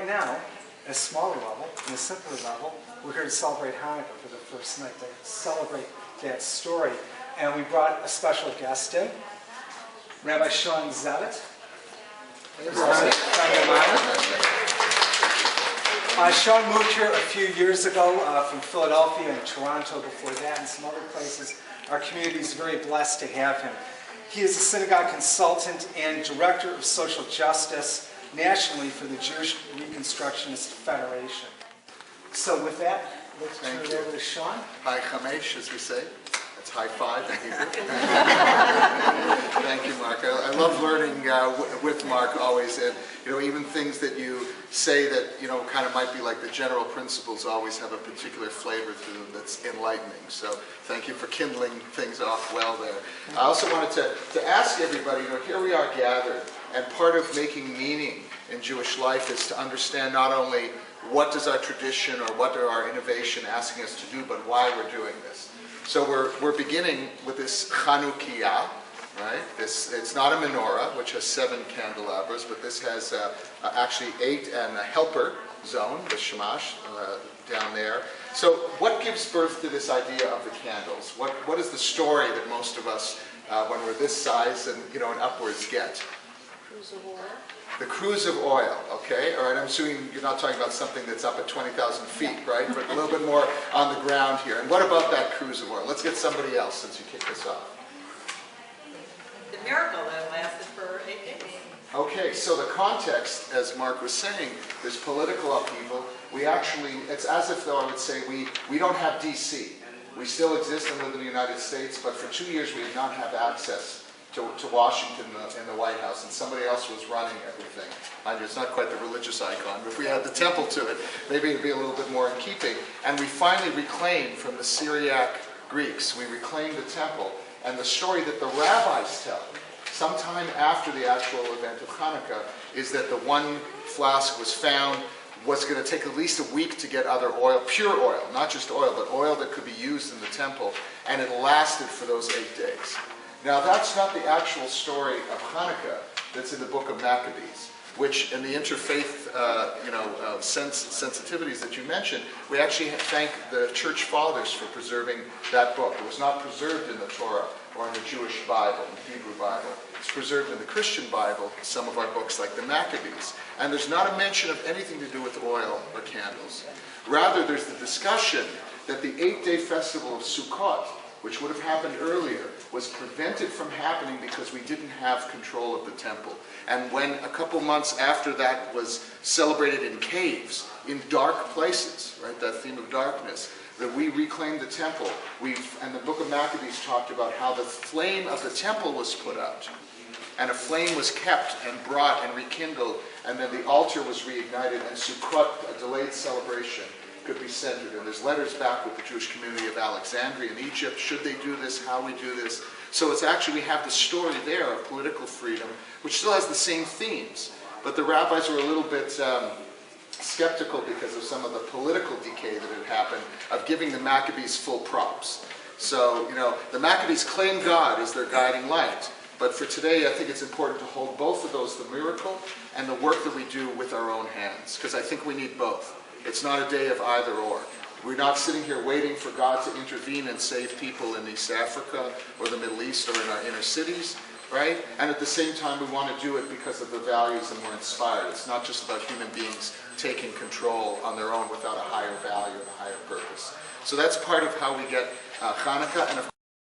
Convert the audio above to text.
right now, at a smaller level, in a simpler level, we're here to celebrate Hanukkah for the first night, to celebrate that story. And we brought a special guest in, Rabbi Shawn Zevit. Shawn moved here a few years ago from Philadelphia and Toronto before that and some other places. Our community is very blessed to have him. He is a synagogue consultant and director of social justice nationally for the Jewish Reconstructionist Federation. So with that, let's turn it over to Shawn. Hi Chamesh, as we say. That's high five in Hebrew. Thank you, Mark. I love learning with Mark always. And, even things that you say that, kind of might be like the general principles always have a particular flavor to them that's enlightening. So thank you for kindling things off well there. I also wanted to ask everybody, here we are gathered, and part of making meaning in Jewish life is to understand not only what does our tradition or what are our innovation asking us to do, but why we're doing this. So we're beginning with this Hanukkah, right? It's not a menorah, which has 7 candelabras, but this has actually 8 and a helper zone, the shamash, down there. So what gives birth to this idea of the candles? What is the story that most of us, when we're this size and and upwards, get? Cruise of oil. The cruise of oil, okay? All right, I'm assuming you're not talking about something that's up at 20,000 feet, right? But a little bit more on the ground here. And what about that cruise of oil? Let's get somebody else since you kicked us off. The miracle that lasted for 8 days. Okay, so the context, as Mark was saying, there's political upheaval. It's as if though I would say we don't have D.C. We still exist and live in the United States, but for 2 years we did not have access to Washington in the White House, and somebody else was running everything. Mind you, it's not quite the religious icon, but if we had the temple to it, maybe it'd be a little bit more in keeping. And we finally reclaimed from the Syriac Greeks, we reclaimed the temple, and the story that the rabbis tell, sometime after the actual event of Hanukkah, is that the one flask was found, was going to take at least a week to get other oil, pure oil, not just oil, but oil that could be used in the temple, and it lasted for those 8 days. Now that's not the actual story of Hanukkah that's in the book of Maccabees, which in the interfaith sensitivities that you mentioned, we actually thank the church fathers for preserving that book. It was not preserved in the Torah or in the Jewish Bible, the Hebrew Bible. It's preserved in the Christian Bible, some of our books like the Maccabees. And there's not a mention of anything to do with oil or candles. Rather, there's the discussion that the 8-day festival of Sukkot, which would have happened earlier, was prevented from happening because we didn't have control of the temple. And when a couple months after that was celebrated in caves, in dark places, right, that theme of darkness, that we reclaimed the temple. And the book of Maccabees talked about how the flame of the temple was put out. And a flame was kept and brought and rekindled, and then the altar was reignited, and Sukkot, a delayed celebration, could be centered. And there's letters back with the Jewish community of Alexandria in Egypt. Should they do this? How we do this? So it's actually, we have the story there of political freedom, which still has the same themes. But the rabbis were a little bit skeptical because of some of the political decay that had happened of giving the Maccabees full props. So, the Maccabees claim God as their guiding light. But for today, I think it's important to hold both of those, the miracle and the work that we do with our own hands, because I think we need both. It's not a day of either or. We're not sitting here waiting for God to intervene and save people in East Africa or the Middle East or in our inner cities, right? And at the same time, we want to do it because of the values and we're inspired. It's not just about human beings taking control on their own without a higher value and a higher purpose. So that's part of how we get Hanukkah. And of